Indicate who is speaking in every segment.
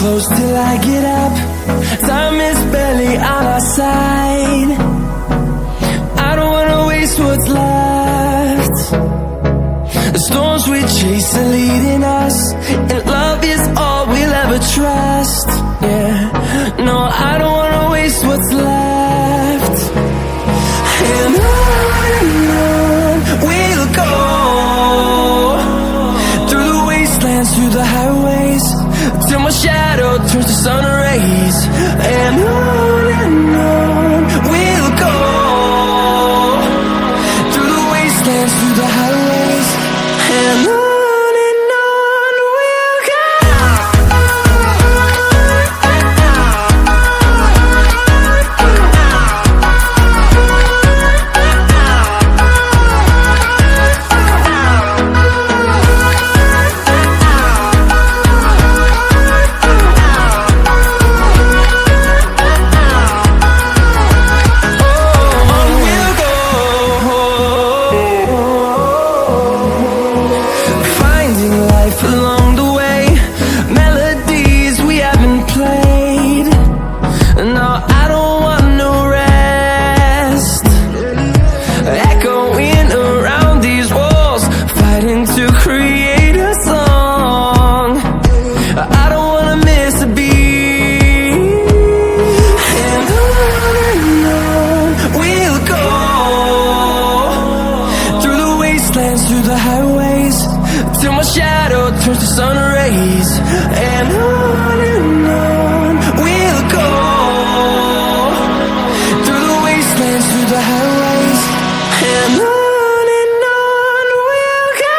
Speaker 1: close till I get up. Time is barely on our side. I don't wanna waste what's left. The storms we chase are leading us, and love is all we'll ever trust. Yeah, no, I don't wanna waste what's left. And on we'll go, through the wastelands, through the highways, till my shadow turns to sun rays. And on we'll go, through the wastelands, through the highways, and on we'll go. Along the way, melodies we haven't played. No, I don't want no rest. Echoing around these walls, fighting to create a song. I don't wanna miss a beat. And on we'll go, through the wastelands, through the highways, till my shadow turns to sun rays. And on we'll go, through the wastelands, through the highways, and on we'll go.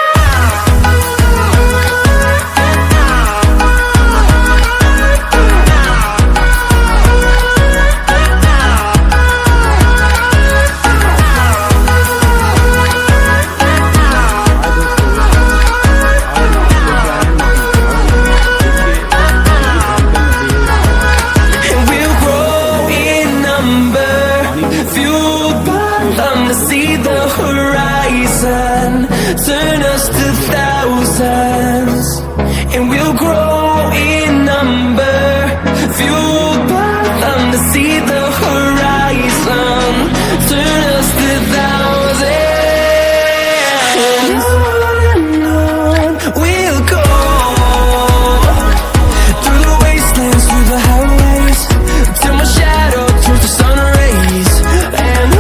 Speaker 1: See the horizon, turn us to thousands, and we'll grow in number, fueled by them to see the horizon, turn us to thousands. And on we'll go, through the wastelands, through the highways, till my shadow turns to sun rays. And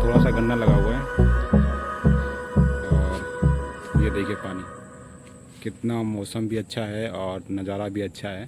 Speaker 2: थोड़ा सा गन्ना लगा हुआ है, और ये देखिए पानी कितना, मौसम भी अच्छा है और नज़ारा भी अच्छा है।